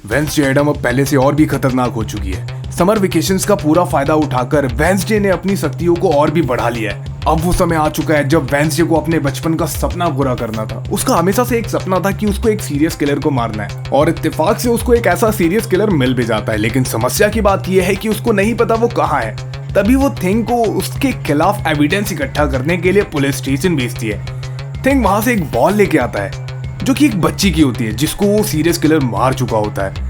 Wednesday Adam अब पहले से और भी खतरनाक हो चुकी है। समर वेकेशंस का पूरा फायदा उठाकर वेंसडे ने अपनी शक्तियों को और भी बढ़ा लिया है। अब वो समय आ चुका है जब वेंसडे को अपने बचपन का सपना पूरा करना था। उसका हमेशा से एक सपना था कि उसको एक सीरियस किलर को मारना है, और इत्तेफाक से उसको एक ऐसा सीरियस किलर मिल भी जाता है। लेकिन समस्या की बात यह है कि उसको नहीं पता वो कहाँ है। तभी वो थिंग को उसके खिलाफ एविडेंस इकट्ठा करने के लिए पुलिस स्टेशन भेजती है। थिंग वहां से एक बॉल लेके आता है जो कि एक बच्ची की होती है, जिसको वो सीरियस किलर मार चुका होता है।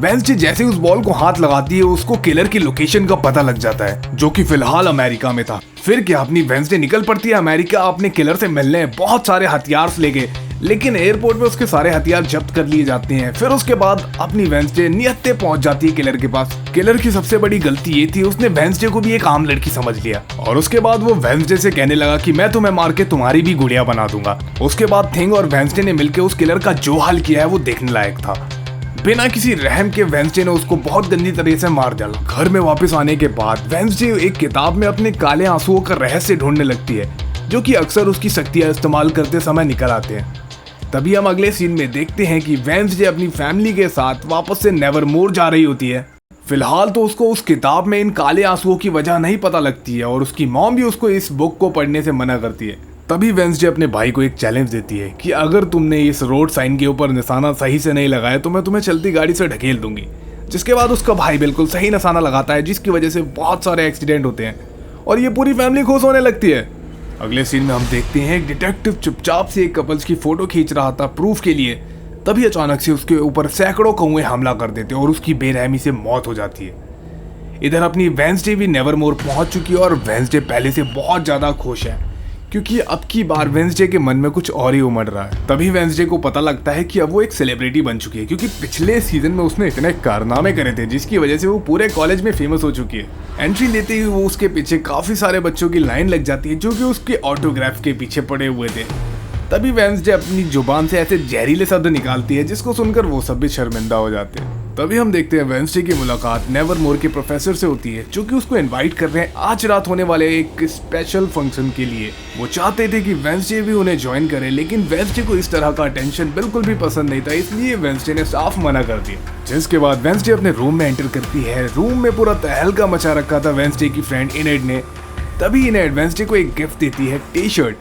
वेंसडे जैसे उस बॉल को हाथ लगाती है, उसको किलर की लोकेशन का पता लग जाता है, जो कि फिलहाल अमेरिका में था। फिर क्या, अपनी वेंसडे निकल पड़ती है अमेरिका अपने किलर से मिलने, बहुत सारे हथियार लेके। लेकिन एयरपोर्ट में उसके सारे हथियार जब्त कर लिए जाते हैं। फिर उसके बाद अपनी वेंसडे नियत्ते पहुंच जाती है किलर के पास। किलर की सबसे बड़ी गलती ये थी, उसने वेंसडे को भी एक आम लड़की समझ लिया, और उसके बाद वो वेंसडे से कहने लगा कि मैं तुम्हें मार के तुम्हारी भी गुड़िया बना दूंगा। उसके बाद थिंग और वेंसडे ने मिलकर उस किलर का जो हाल किया है वो देखने लायक था। बिना किसी रहम के वेंसडे ने उसको बहुत गंदी तरह से मार डाला। घर में वापस आने के बाद वेंसडे एक किताब में अपने काले आंसुओं का रहस्य ढूंढने लगती है, जो कि अक्सर उसकी शक्तियां इस्तेमाल करते समय निकल आते हैं। तभी हम अगले सीन में देखते हैं कि वेंसडे अपनी फैमिली के साथ वापस से नेवरमोर जा रही होती है। फिलहाल तो उसको उस किताब में इन काले आंसुओं की वजह नहीं पता लगती है, और उसकी मॉम भी उसको इस बुक को पढ़ने से मना करती है। तभी वेंसडे अपने भाई को एक चैलेंज देती है कि अगर तुमने इस रोड साइन के ऊपर निशाना सही से नहीं लगाया तो मैं तुम्हें चलती गाड़ी से ढकेल दूंगी। जिसके बाद उसका भाई बिल्कुल सही निशाना लगाता है, जिसकी वजह से बहुत सारे एक्सीडेंट होते हैं और ये पूरी फैमिली खुश होने लगती है। अगले सीन में हम देखते हैं एक डिटेक्टिव चुपचाप से एक कपल्स की फोटो खींच रहा था प्रूफ के लिए। तभी अचानक से उसके ऊपर सैकड़ों कौवे हमला कर देते हैं और उसकी बेरहमी से मौत हो जाती है। इधर अपनी वेंसडे भी नेवरमोर पहुंच चुकी है, और वेंसडे पहले से बहुत ज्यादा खुश है क्योंकि अब की बार वेंसडे के मन में कुछ और ही उमड़ रहा है। तभी वेंसडे को पता लगता है कि अब वो एक सेलिब्रिटी बन चुकी है, क्योंकि पिछले सीजन में उसने इतने कारनामे करे थे जिसकी वजह से वो पूरे कॉलेज में फेमस हो चुकी है। एंट्री लेते ही वो उसके पीछे काफी सारे बच्चों की लाइन लग जाती है, जो कि उसके ऑटोग्राफ के पीछे पड़े हुए थे। तभी वेंसडे अपनी जुबान से ऐसे जहरीले शब्द निकालती है जिसको सुनकर वो सब भी शर्मिंदा हो जाते हैं। तभी हम देखते हैं वेंसडे की मुलाकात नेवरमोर के प्रोफेसर से होती है, जो कि उसको इनवाइट कर रहे हैं आज रात होने वाले एक स्पेशल फंक्शन के लिए। वो चाहते थे कि वेंसडे भी उन्हें ज्वाइन करे, लेकिन वेंसडे को इस तरह का अटेंशन बिल्कुल भी पसंद नहीं था, इसलिए वेंसडे ने साफ मना कर दिया। जिसके बाद वेंसडे अपने रूम में एंटर करती है। रूम में पूरा तहलका मचा रखा था वेंसडे की फ्रेंड इनेड ने। तभी इनेड वेंसडे को एक गिफ्ट देती है, टी शर्ट,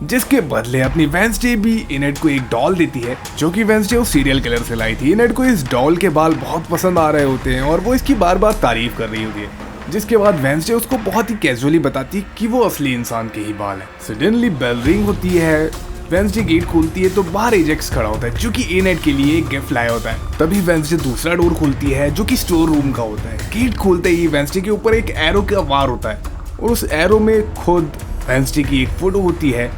जिसके बदले अपनी वेंसडे भी इनेड को एक डॉल देती है, जो कि वेंसडे उस सीरियल किलर से लाई थी। इनेड को इस डॉल के बाल बहुत पसंद आ रहे होते हैं और वो इसकी बार बार तारीफ कर रही होती है, जिसके बाद वेंसडे उसको बहुत ही कैजुअली बताती है कि वो असली इंसान के ही बाल है। सडनली बेल रिंग होती है। वेंसडे गेट खोलती है तो बाहर एजेक्स खड़ा होता है, जो कि इनेड के लिए एक गिफ्ट लाया होता है। तभी वेंसडे दूसरा डोर खोलती है, जो कि स्टोर रूम का होता है। गेट खोलते ही वेंसडे के ऊपर एक एरो का वार होता है, और उस एरो में खुद वेंसडे की एक फोटो होती है।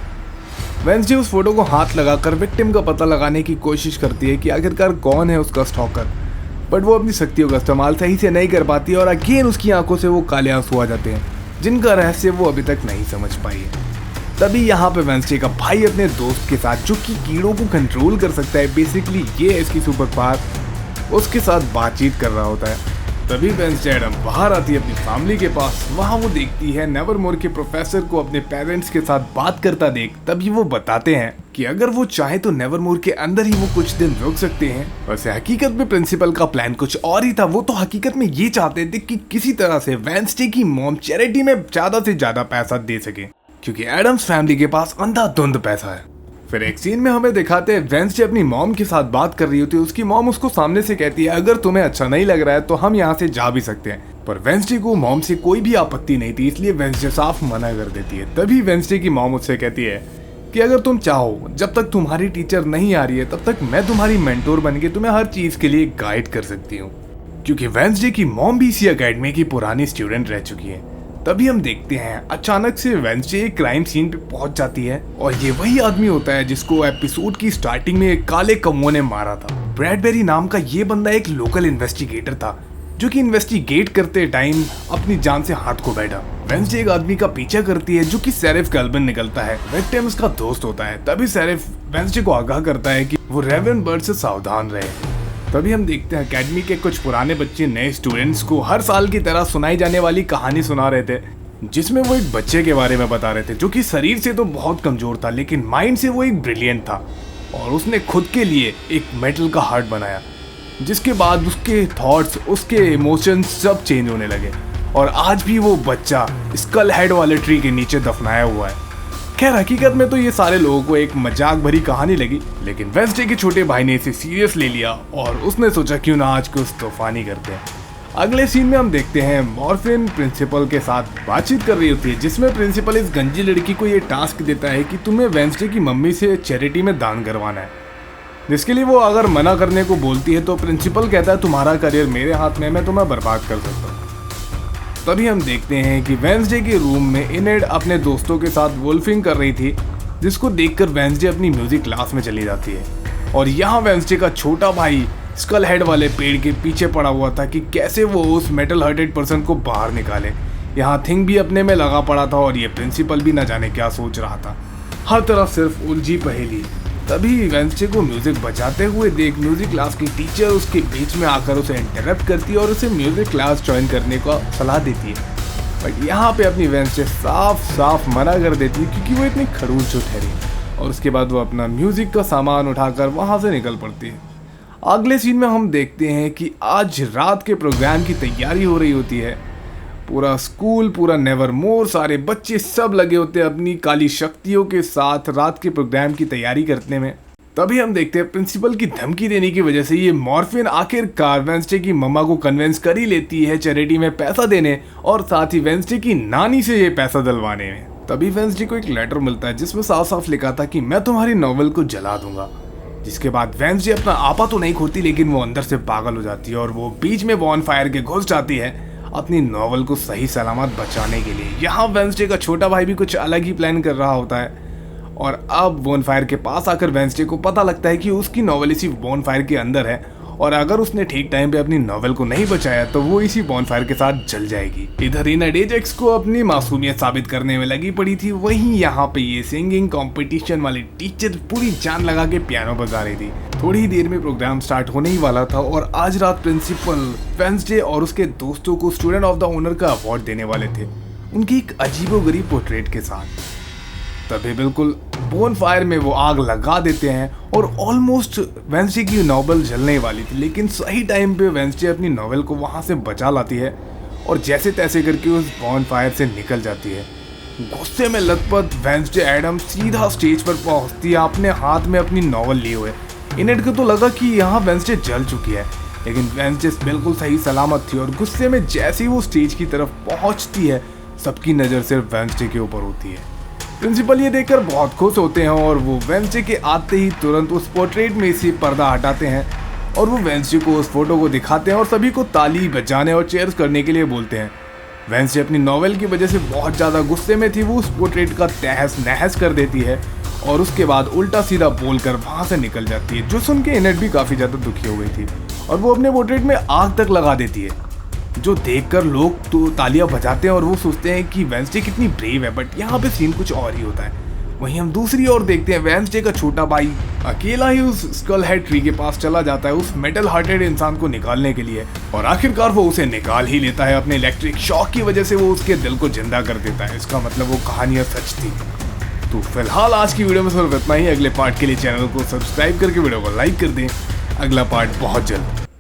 वेंसडे उस फोटो को हाथ लगाकर विक्टिम का पता लगाने की कोशिश करती है कि आखिरकार कौन है उसका स्टॉकर, बट वो अपनी शक्तियों का इस्तेमाल सही से नहीं कर पाती और अगेन उसकी आंखों से वो काले आंसू आ जाते हैं, जिनका रहस्य वो अभी तक नहीं समझ पाई है। तभी यहाँ पे वेंसडे का भाई अपने दोस्त के साथ, जो कि कीड़ों को कंट्रोल कर सकता है, बेसिकली ये है इसकी सुपर पावर, उसके साथ बातचीत कर रहा होता है। तभी वेंसडे एडम बाहर आती है अपनी फैमिली के पास। वहाँ वो देखती है नेवरमोर के प्रोफेसर को अपने पेरेंट्स के साथ बात करता देख। तभी वो बताते हैं कि अगर वो चाहे तो नेवरमोर के अंदर ही वो कुछ दिन रुक सकते हैं। वैसे हकीकत में प्रिंसिपल का प्लान कुछ और ही था। वो तो हकीकत में ये चाहते थे कि किसी तरह से वेंसडे की मॉम चैरिटी में ज्यादा से ज्यादा पैसा दे सके, क्योंकि एडम्स फैमिली के पास अंधाधुंध पैसा है। फिर एक सीन में हमें दिखाते हैं वेंसडे अपनी मॉम के साथ बात कर रही होती है। उसकी मॉम उसको सामने से कहती है अगर तुम्हें अच्छा नहीं लग रहा है तो हम यहाँ से जा भी सकते हैं, पर वेंसडे को मॉम से कोई भी आपत्ति नहीं थी, इसलिए वेंसडे साफ मना कर देती है। तभी वेंसडे की मॉम उससे कहती है कि अगर तुम चाहो, जब तक तुम्हारी टीचर नहीं आ रही है तब तक मैं तुम्हारी मेंटोर बन के तुम्हें हर चीज के लिए गाइड कर सकती हूँ, क्योंकि वेंसडे की मॉम भी इसी अकेडमी की पुरानी स्टूडेंट रह चुकी है। तभी हम देखते हैं अचानक से वेंसडे एक क्राइम सीन पे पहुंच जाती है, और ये वही आदमी होता है जिसको एपिसोड की स्टार्टिंग में काले कौवों ने मारा था। ब्रैडबेरी नाम का ये बंदा एक लोकल इन्वेस्टिगेटर था, जो कि इन्वेस्टिगेट करते टाइम अपनी जान से हाथ को बैठा। वेंसडे एक आदमी का पीछा करती है, जो कि शेरिफ कैल्विन निकलता है, विक्टिम उसका दोस्त होता है। तभी शेरिफ वेंसडे को आगाह करता है कि वो रेवन बर्ड से सावधान रहे। तभी हम देखते हैं अकेडमी के कुछ पुराने बच्चे नए स्टूडेंट्स को हर साल की तरह सुनाई जाने वाली कहानी सुना रहे थे, जिसमें वो एक बच्चे के बारे में बता रहे थे, जो कि शरीर से तो बहुत कमजोर था लेकिन माइंड से वो एक ब्रिलियंट था, और उसने खुद के लिए एक मेटल का हार्ट बनाया। जिसके बाद उसके थॉट्स, उसके इमोशंस सब चेंज होने लगे और आज भी वो बच्चा स्कल हेड वाले ट्री के नीचे दफनाया हुआ है। खैर हकीकत में तो ये सारे लोगों को एक मजाक भरी कहानी लगी, लेकिन वेंसडे के छोटे भाई ने इसे सीरियस ले लिया और उसने सोचा क्यों ना आज कुछ तूफानी करते हैं। अगले सीन में हम देखते हैं मॉर्फिन प्रिंसिपल के साथ बातचीत कर रही होती है, जिसमें प्रिंसिपल इस गंजी लड़की को ये टास्क देता है कि तुम्हें वेंसडे की मम्मी से चैरिटी में दान करवाना है, जिसके लिए वो अगर मना करने को बोलती है तो प्रिंसिपल कहता है तुम्हारा करियर मेरे हाथ में, मैं तुम्हें बर्बाद कर सकता हूँ। तभी हम देखते हैं कि वेंसडे के रूम में इनेड अपने दोस्तों के साथ वोल्फिंग कर रही थी, जिसको देखकर वेंसडे अपनी म्यूजिक क्लास में चली जाती है। और यहाँ वेंसडे का छोटा भाई स्कल हेड वाले पेड़ के पीछे पड़ा हुआ था कि कैसे वो उस मेटल हार्टेड पर्सन को बाहर निकाले। यहाँ थिंग भी अपने में लगा पड़ा था और ये प्रिंसिपल भी न जाने क्या सोच रहा था। हर तरफ सिर्फ उलझी पहेली। तभी वेंसडे को म्यूजिक बजाते हुए देख म्यूजिक क्लास की टीचर उसके बीच में आकर उसे इंटरप्ट करती है और उसे म्यूजिक क्लास ज्वाइन करने का सलाह देती है। बट यहाँ पे अपनी वेंसडे साफ साफ मना कर देती है क्योंकि वो इतनी खड़ूस जो ठहरी, और उसके बाद वो अपना म्यूजिक का सामान उठाकर वहाँ से निकल पड़ती है। अगले सीन में हम देखते हैं कि आज रात के प्रोग्राम की तैयारी हो रही होती है। पूरा स्कूल, पूरा नेवरमोर, सारे बच्चे सब लगे होते हैं अपनी काली शक्तियों के साथ रात के प्रोग्राम की तैयारी करने में। तभी हम देखते हैं प्रिंसिपल की धमकी देने की वजह से ये मॉर्फिन आखिरकार वेंसडे की मम्मा को कन्विंस कर ही लेती है चैरिटी में पैसा देने और साथ ही वेंसडे की नानी से ये पैसा दिलवाने में। तभी वेंसडे को एक लेटर मिलता है जिसमें साफ साफ लिखा था कि मैं तुम्हारी नॉवेल को जला दूंगा। जिसके बाद वेंसडे अपना आपा तो नहीं खोती, लेकिन वो अंदर से पागल हो जाती है और वो बीच में बॉन फायर के घुस जाती है अपनी नॉवल को सही सलामत बचाने के लिए। यहाँ वेंसडे का छोटा भाई भी कुछ अलग ही प्लान कर रहा होता है और अब बोनफायर के पास आकर वेंसडे को पता लगता है कि उसकी नॉवल इसी बोनफायर के अंदर है और अगर उसने ठीक टाइम पे अपनी नॉवल को नहीं बचाया तो वो इसी बॉनफायर के साथ जल जाएगी। इधर इनेड एजेक्स को अपनी मासूमियत साबित करने में लगी पड़ी थी, वहीं यहाँ पे ये सिंगिंग कंपटीशन वाली टीचर पूरी जान लगा के पियानो बजा रही थी। थोड़ी ही देर में प्रोग्राम स्टार्ट होने ही वाला था और आज रात प्रिंसिपल वेंसडे और उसके दोस्तों को स्टूडेंट ऑफ द ऑनर का अवार्ड देने वाले थे, उनकी एक अजीबोगरीब पोर्ट्रेट के साथ। तभी बिल्कुल बोनफायर में वो आग लगा देते हैं और ऑलमोस्ट वेंसडे की नॉवेल जलने वाली थी, लेकिन सही टाइम पे वेंसडे अपनी नॉवेल को वहाँ से बचा लाती है और जैसे तैसे करके उस बोनफायर से निकल जाती है। गुस्से में लथपथ वेंसडे एडम सीधा स्टेज पर पहुँचती है अपने हाथ में अपनी नॉवेल लिए हुए। इनेड को तो लगा कि यहाँ वेंसडे जल चुकी है, लेकिन वेंसडे बिल्कुल सही सलामत थी और गुस्से में जैसे ही वो स्टेज की तरफ पहुँचती है सबकी नज़र सिर्फ वेंसडे के ऊपर होती है। प्रिंसिपल ये देखकर बहुत खुश होते हैं और वो वेंसडे के आते ही तुरंत उस पोर्ट्रेट में से पर्दा हटाते हैं और वो वेंसडे को उस फोटो को दिखाते हैं और सभी को ताली बजाने और चेयर्स करने के लिए बोलते हैं। वेंसडे अपनी नॉवेल की वजह से बहुत ज़्यादा गुस्से में थी, वो उस पोर्ट्रेट का तहस नहस कर देती है और उसके बाद उल्टा सीधा बोलकर वहाँ से निकल जाती है, जो सुन के इनेड भी काफ़ी ज़्यादा दुखी हो गई थी और वो अपने पोर्ट्रेट में आग तक लगा देती है, जो देखकर लोग तो तालियां बजाते हैं और वो सोचते हैं कि वेंसडे कितनी ब्रेव है। बट यहाँ पे सीन कुछ और ही होता है। वहीं हम दूसरी ओर देखते हैं वेंसडे का छोटा भाई अकेला ही उस स्कल हेड ट्री के पास चला जाता है उस मेटल हार्टेड इंसान को निकालने के लिए और आखिरकार वो उसे निकाल ही लेता है। अपने इलेक्ट्रिक शॉक की वजह से वो उसके दिल को जिंदा कर देता है। इसका मतलब वो कहानियां सच थी। तो फिलहाल आज की वीडियो में सिर्फ इतना ही। अगले पार्ट के लिए चैनल को सब्सक्राइब करके वीडियो को लाइक कर दें। अगला पार्ट बहुत जल्द।